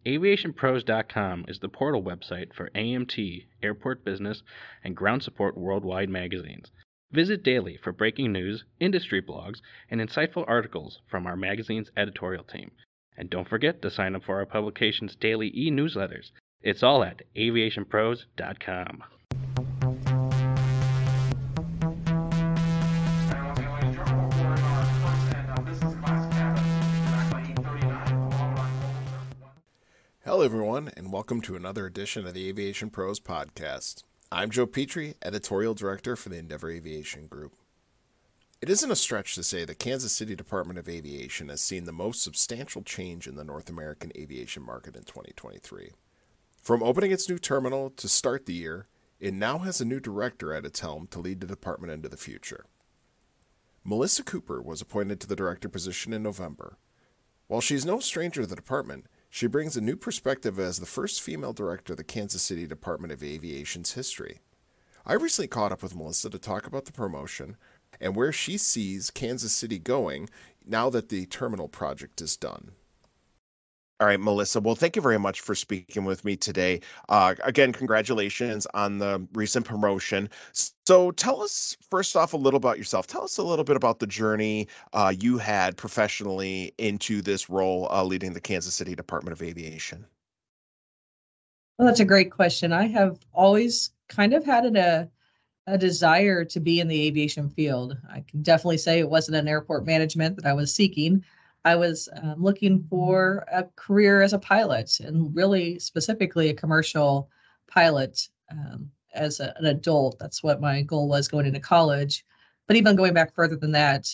AviationPros.com is the portal website for AMT, Airport Business, and Ground Support Worldwide magazines. Visit daily for breaking news, industry blogs, and insightful articles from our magazine's editorial team. And don't forget to sign up for our publication's daily e-newsletters. It's all at AviationPros.com. Hello, everyone, and welcome to another edition of the Aviation Pros podcast. I'm Joe Petrie, Editorial Director for the Endeavor Aviation Group. It isn't a stretch to say the Kansas City Department of Aviation has seen the most substantial change in the North American aviation market in 2023. From opening its new terminal to start the year, it now has a new director at its helm to lead the department into the future. Melissa Cooper was appointed to the director position in November. While she's no stranger to the department, she brings a new perspective as the first female director of the Kansas City Department of Aviation's history. I recently caught up with Melissa to talk about the promotion and where she sees Kansas City going now that the terminal project is done. All right, Melissa. Well, thank you very much for speaking with me today. Again, congratulations on the recent promotion. So tell us first off a little about yourself. Tell us a little bit about the journey you had professionally into this role leading the Kansas City Department of Aviation. Well, that's a great question. I have always kind of had a desire to be in the aviation field. I can definitely say it wasn't an airport management that I was seeking. I was looking for a career as a pilot, and really specifically a commercial pilot as an adult. That's what my goal was going into college. But even going back further than that,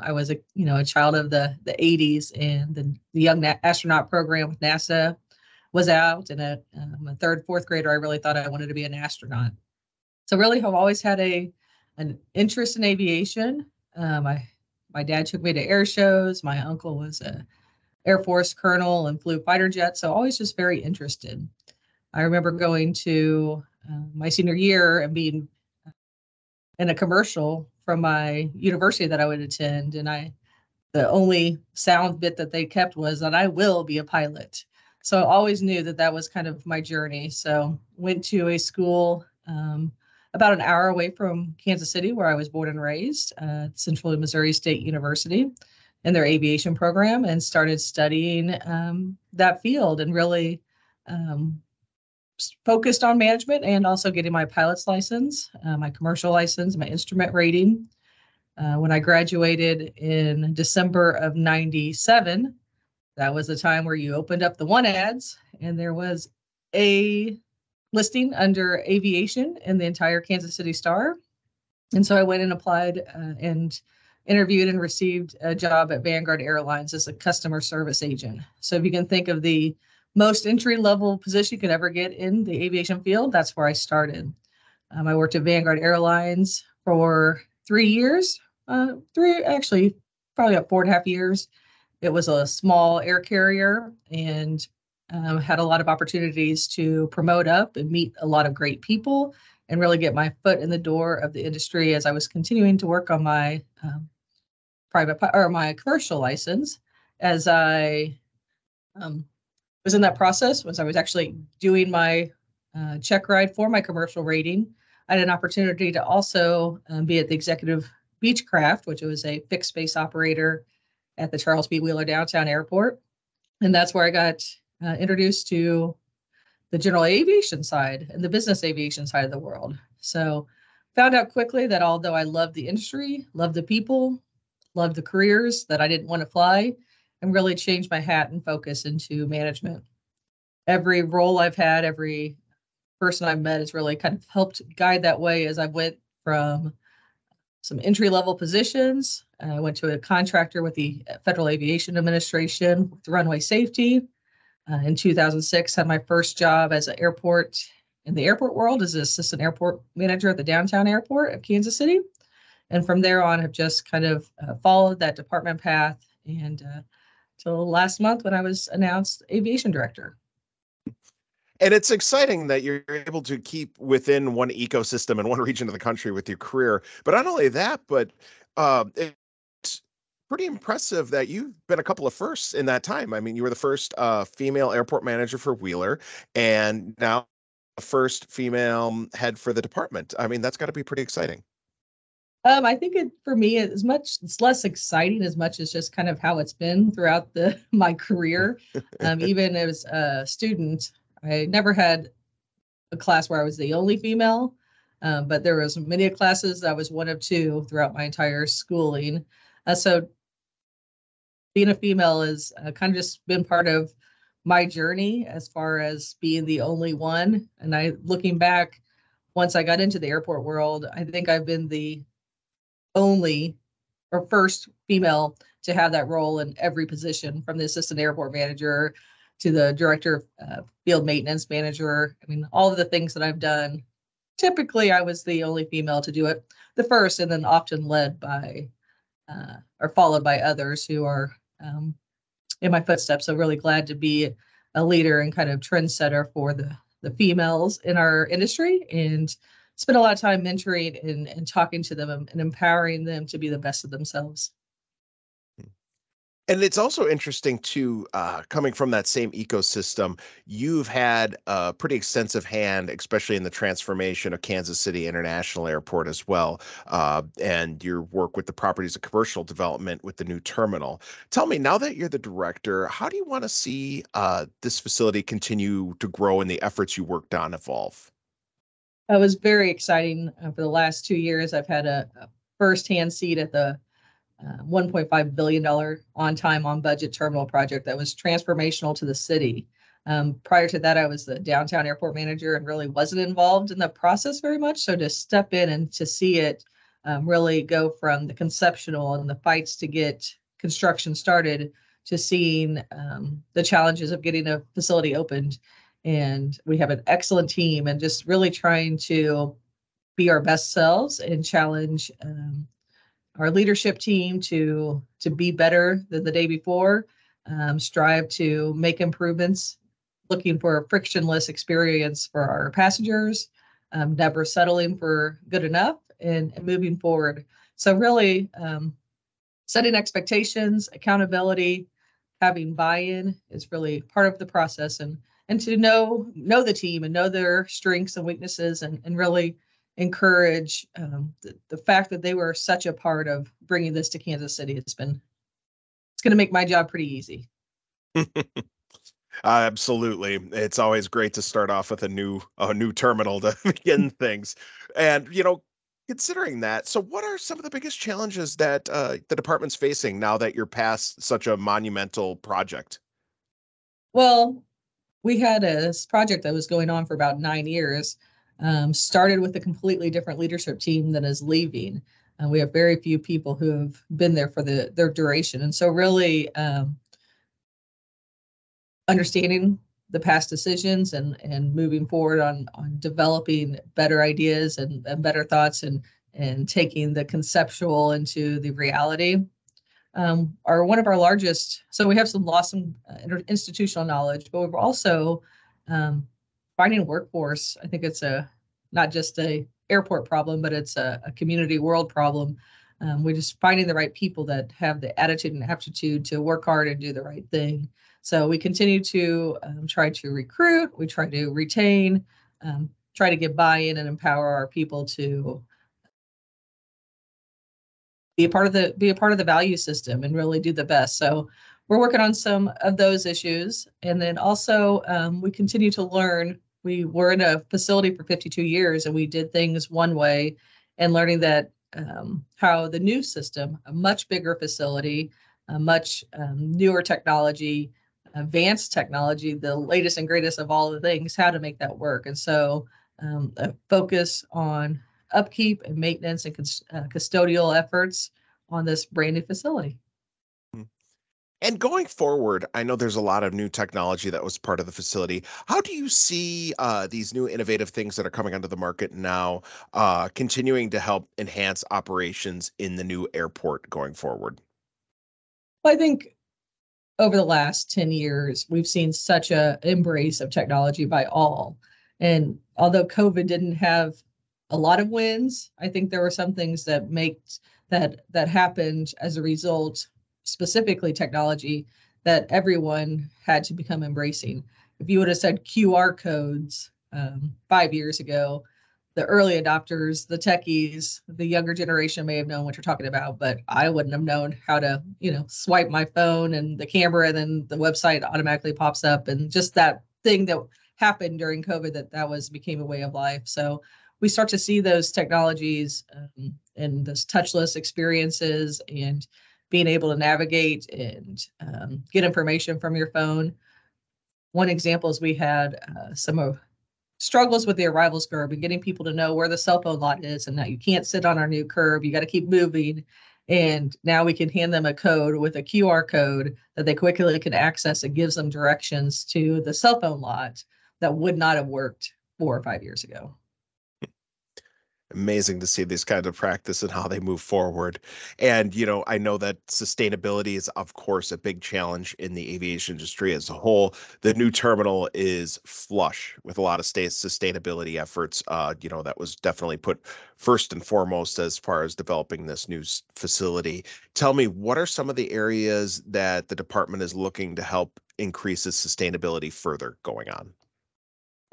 I was a child of the 80s, and the young astronaut program with NASA was out. And a third, fourth grader, I really thought I wanted to be an astronaut. So really have always had an interest in aviation. My dad took me to air shows. My uncle was a Air Force colonel and flew fighter jets, so always just very interested. I remember going to my senior year and being in a commercial from my university that I would attend, and the only sound bit that they kept was that I will be a pilot. So I always knew that was kind of my journey. So went to a school about an hour away from Kansas City, where I was born and raised, Central Missouri State University, in their aviation program, and started studying that field, and really focused on management and also getting my pilot's license, my commercial license, my instrument rating. When I graduated in December of 97, that was the time where you opened up the one ads, and there was a listing under aviation in the entire Kansas City Star. And so I went and applied and interviewed and received a job at Vanguard Airlines as a customer service agent. So if you can think of the most entry-level position you could ever get in the aviation field, that's where I started. I worked at Vanguard Airlines for 3 years, probably about 4.5 years. It was a small air carrier, and had a lot of opportunities to promote up and meet a lot of great people and really get my foot in the door of the industry as I was continuing to work on my my commercial license. As I was in that process, as I was actually doing my check ride for my commercial rating, I had an opportunity to also be at the Executive Beechcraft, which was a fixed space operator at the Charles B. Wheeler Downtown Airport. And that's where I got introduced to the general aviation side and the business aviation side of the world. So found out quickly that although I loved the industry, loved the people, loved the careers, that I didn't want to fly, and really changed my hat and focus into management. Every role I've had, every person I've met has really kind of helped guide that way as I went from some entry-level positions. I went to a contractor with the Federal Aviation Administration with runway safety. In 2006, had my first job as an airport in the airport world as an assistant airport manager at the downtown airport of Kansas City. And from there on, have just kind of followed that department path, and till last month when I was announced aviation director. And it's exciting that you're able to keep within one ecosystem and one region of the country with your career. But not only that, but it's pretty impressive that you've been a couple of firsts in that time. I mean, you were the first female airport manager for Wheeler, and now the first female head for the department. I mean, that's got to be pretty exciting. I think for me, it's less exciting as much as just kind of how it's been throughout my career. Even as a student, I never had a class where I was the only female, but there was many classes I was one of two throughout my entire schooling. So being a female has kind of just been part of my journey as far as being the only one. And looking back, once I got into the airport world, I think I've been the only or first female to have that role in every position, from the assistant airport manager to the director of field maintenance manager. I mean, all of the things that I've done, typically I was the only female to do it the first, and then often led by or followed by others who are in my footsteps. So really glad to be a leader and kind of trendsetter for the females in our industry, and spend a lot of time mentoring and talking to them and empowering them to be the best of themselves. And it's also interesting too, coming from that same ecosystem, you've had a pretty extensive hand, especially in the transformation of Kansas City International Airport as well, and your work with the properties of commercial development with the new terminal. Tell me, now that you're the director, how do you want to see this facility continue to grow and the efforts you worked on evolve? It was very exciting. For the last 2 years, I've had a firsthand seat at the $1.5 billion on time, on budget terminal project that was transformational to the city. Prior to that, I was the downtown airport manager and really wasn't involved in the process very much. So to step in and to see it really go from the conceptual and the fights to get construction started to seeing the challenges of getting a facility opened. And we have an excellent team, and just really trying to be our best selves and challenge our leadership team to be better than the day before, strive to make improvements, looking for a frictionless experience for our passengers, never settling for good enough, and moving forward. So really setting expectations, accountability, having buy-in is really part of the process, and to know the team and know their strengths and weaknesses, and really encourage the fact that they were such a part of bringing this to Kansas City. It's going to make my job pretty easy. Absolutely. It's always great to start off with a new terminal to begin things. And, considering that, so what are some of the biggest challenges that the department's facing now that you're past such a monumental project? Well, we had this project that was going on for about 9 years. Started with a completely different leadership team that is leaving. We have very few people who have been there for their duration. And so really understanding the past decisions and moving forward on developing better ideas and better thoughts, and taking the conceptual into the reality are one of our largest. So we have some institutional knowledge, but we're also finding workforce. I think it's not just a airport problem, but it's a community world problem. We're just finding the right people that have the attitude and aptitude to work hard and do the right thing. So we continue to try to recruit, we try to retain, try to get buy-in and empower our people to be a part of the value system and really do the best. So we're working on some of those issues. And then also we continue to learn. We were in a facility for 52 years and we did things one way, and learning that how the new system, a much bigger facility, a much newer technology, advanced technology, the latest and greatest of all the things, how to make that work. And so a focus on upkeep and maintenance and custodial efforts on this brand new facility. And going forward, I know there's a lot of new technology that was part of the facility. How do you see these new innovative things that are coming onto the market now continuing to help enhance operations in the new airport going forward? Well, I think over the last 10 years, we've seen such a embrace of technology by all. And although COVID didn't have a lot of wins, I think there were some things that happened as a result specifically technology that everyone had to become embracing. If you would have said QR codes 5 years ago, the early adopters, the techies, the younger generation may have known what you're talking about, but I wouldn't have known how to, swipe my phone and the camera, and then the website automatically pops up, and just that thing that happened during COVID became a way of life. So we start to see those technologies and those touchless experiences and being able to navigate and get information from your phone. One example is we had some struggles with the arrivals curb and getting people to know where the cell phone lot is, and that you can't sit on our new curb, you got to keep moving. And now we can hand them a code with a QR code that they quickly can access. It gives them directions to the cell phone lot that would not have worked 4 or 5 years ago. Amazing to see these kinds of practice and how they move forward. And, I know that sustainability is, of course, a big challenge in the aviation industry as a whole. The new terminal is flush with a lot of sustainability efforts. That was definitely put first and foremost as far as developing this new facility. Tell me, what are some of the areas that the department is looking to help increase its sustainability further going on?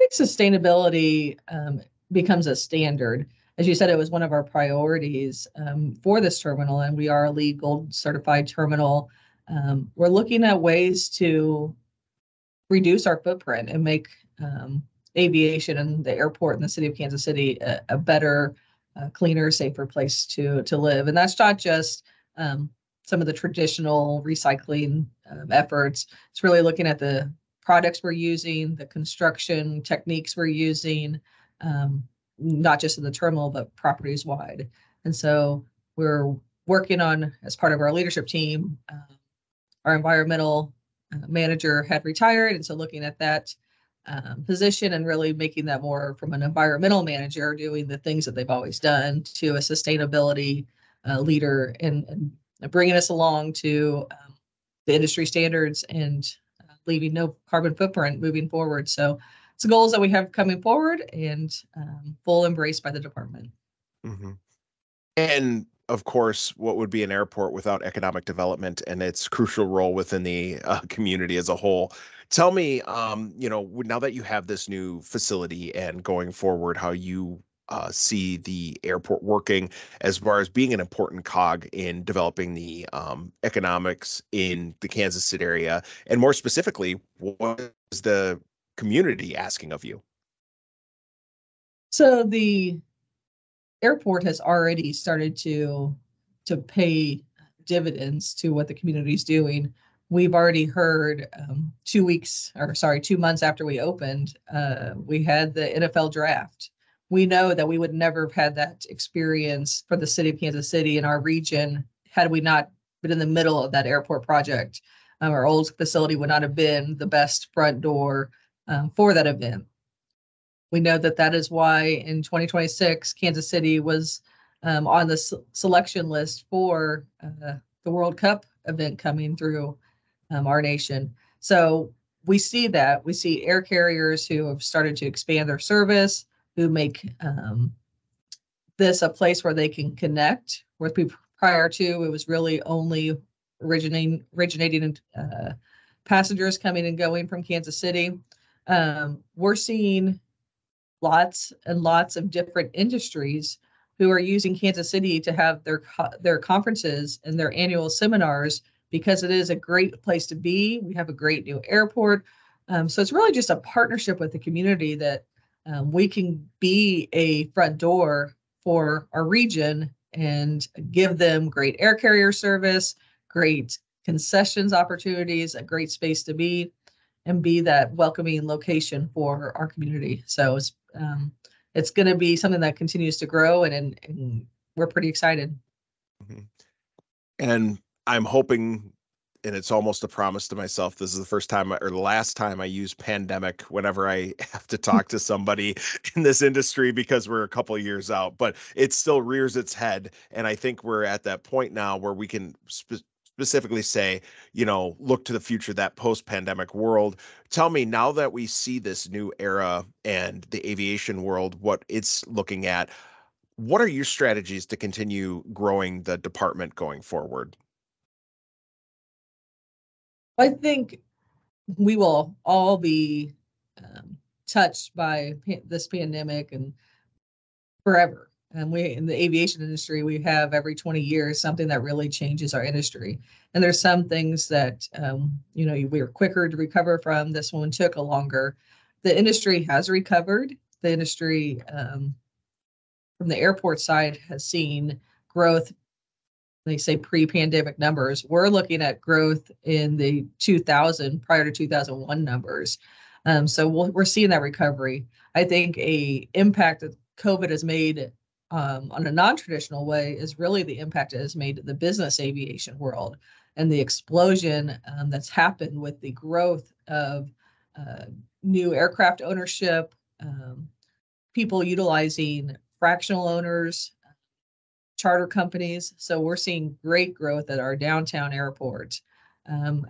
I think sustainability becomes a standard. As you said, it was one of our priorities for this terminal, and we are a LEED Gold certified terminal. We're looking at ways to reduce our footprint and make aviation and the airport in the city of Kansas City a better, cleaner, safer place to live. And that's not just some of the traditional recycling efforts. It's really looking at the products we're using, the construction techniques we're using, not just in the terminal, but properties wide. And so we're working on, as part of our leadership team, our environmental manager had retired. And so looking at that position and really making that more from an environmental manager doing the things that they've always done to a sustainability leader, and bringing us along to the industry standards and leaving no carbon footprint moving forward. So it's the goals that we have coming forward, and full embrace by the department. Mm-hmm. And of course, what would be an airport without economic development and its crucial role within the community as a whole? Tell me, now that you have this new facility and going forward, how you see the airport working as far as being an important cog in developing the economics in the Kansas City area, and more specifically, what is the community asking of you? So the airport has already started to pay dividends to what the community is doing. We've already heard 2 months after we opened, we had the NFL draft. We know that we would never have had that experience for the city of Kansas City in our region had we not been in the middle of that airport project. Our old facility would not have been the best front door for that event. We know that is why in 2026, Kansas City was on the selection list for the World Cup event coming through our nation. So we see that. We see air carriers who have started to expand their service, who make this a place where they can connect with people. Prior to, it was really only originating passengers coming and going from Kansas City. We're seeing lots and lots of different industries who are using Kansas City to have their conferences and their annual seminars, because it is a great place to be. We have a great new airport. So it's really just a partnership with the community that we can be a front door for our region and give them great air carrier service, great concessions opportunities, a great space to be, and be that welcoming location for our community. So it's going to be something that continues to grow, and we're pretty excited. Mm-hmm. And I'm hoping, and it's almost a promise to myself, this is the first time or the last time I use pandemic whenever I have to talk to somebody in this industry, because we're a couple of years out, but it still rears its head. And I think we're at that point now where we can specifically say, look to the future, that post-pandemic world. Tell me, now that we see this new era and the aviation world, what it's looking at, what are your strategies to continue growing the department going forward? I think we will all be touched by this pandemic and forever. And we in the aviation industry, we have every 20 years something that really changes our industry. And there's some things that we were quicker to recover from. This one took a longer. The industry has recovered. The industry from the airport side has seen growth. They say pre-pandemic numbers. We're looking at growth in the 2000 prior to 2001 numbers. So we're seeing that recovery. I think a impact that COVID has made on a non-traditional way is really the impact it has made to the business aviation world and the explosion that's happened with the growth of new aircraft ownership, people utilizing fractional owners, charter companies. So we're seeing great growth at our downtown airport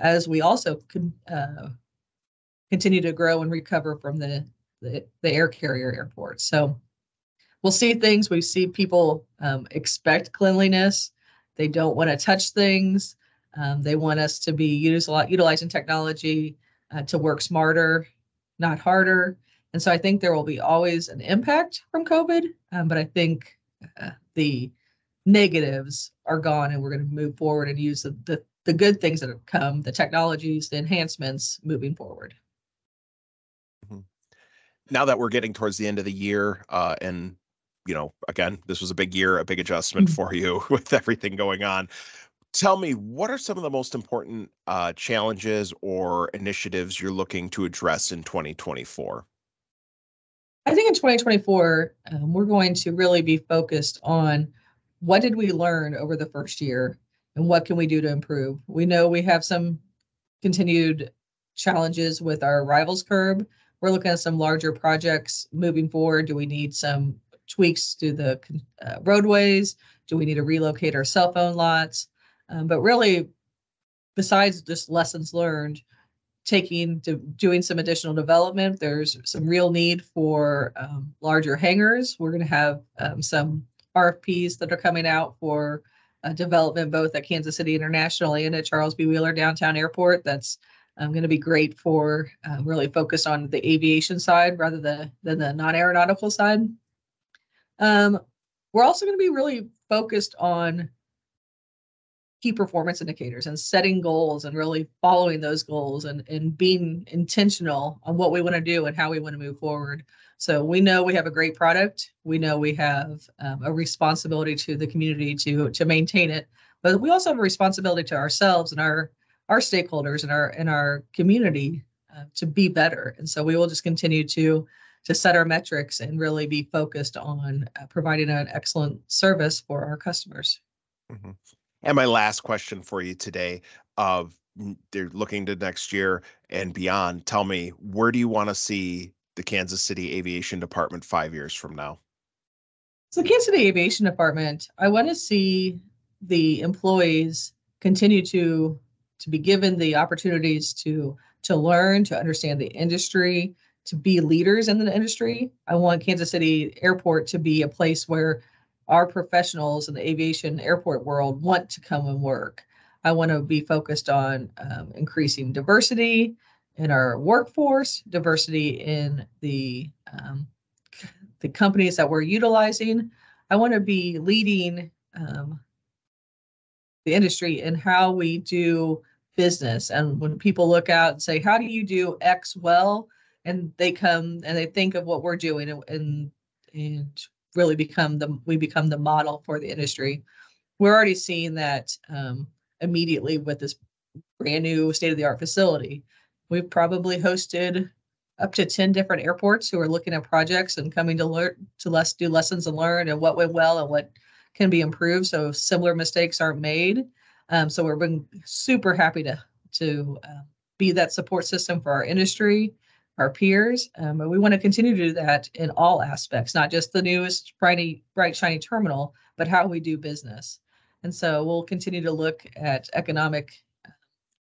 as we also continue to grow and recover from the air carrier airports. So we'll see things. We see people expect cleanliness. They don't want to touch things. They want us to be utilizing technology to work smarter, not harder. And so I think there will be always an impact from COVID, but I think the negatives are gone, and we're going to move forward and use the good things that have come, the technologies, the enhancements moving forward. Now that we're getting towards the end of the year, and again, this was a big year, a big adjustment for you with everything going on. Tell me, what are some of the most important challenges or initiatives you're looking to address in 2024? I think in 2024, we're going to really be focused on what did we learn over the first year and what can we do to improve. We know we have some continued challenges with our arrivals curb. We're looking at some larger projects moving forward. Do we need some tweaks to the roadways? Do we need to relocate our cell phone lots? But really, besides just lessons learned, doing some additional development, there's some real need for larger hangars. We're going to have some RFPs that are coming out for development both at Kansas City International and at Charles B. Wheeler Downtown Airport. That's going to be great for really focus on the aviation side rather than the non-aeronautical side. We're also going to be really focused on key performance indicators and setting goals and really following those goals and being intentional on what we want to do and how we want to move forward. So we know we have a great product. We know we have a responsibility to the community to maintain it, but we also have a responsibility to ourselves and our stakeholders and our community to be better. And so we will just continue to set our metrics and really be focused on providing an excellent service for our customers. Mm-hmm. And my last question for you today, they're looking to next year and beyond. Tell me, where do you want to see the Kansas City Aviation Department 5 years from now? So Kansas City Aviation Department, I want to see the employees continue to be given the opportunities to learn, to understand the industry, to be leaders in the industry. I want Kansas City Airport to be a place where our professionals in the aviation airport world want to come and work. I want to be focused on increasing diversity in our workforce, diversity in the companies that we're utilizing. I want to be leading the industry in how we do business. And when people look out and say, how do you do X well? And they come and they think of what we're doing and really become the model for the industry. We're already seeing that immediately with this brand new state-of-the-art facility. We've probably hosted up to 10 different airports who are looking at projects and coming to do lessons and learn and what went well and what can be improved so similar mistakes aren't made. So we're been super happy to be that support system for our industry, our peers. But we want to continue to do that in all aspects, not just the newest bright, shiny terminal, but how we do business. And so we'll continue to look at economic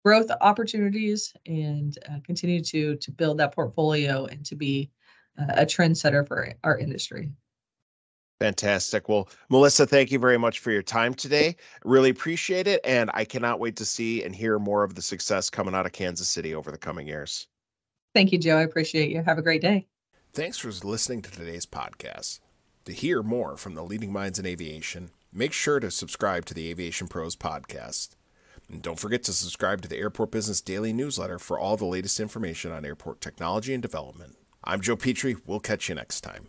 growth opportunities and continue to build that portfolio and to be a trendsetter for our industry. Fantastic. Well, Melissa, thank you very much for your time today. Really appreciate it. And I cannot wait to see and hear more of the success coming out of Kansas City over the coming years. Thank you, Joe. I appreciate you. Have a great day. Thanks for listening to today's podcast. To hear more from the leading minds in aviation, make sure to subscribe to the Aviation Pros podcast. And don't forget to subscribe to the Airport Business Daily newsletter for all the latest information on airport technology and development. I'm Joe Petrie. We'll catch you next time.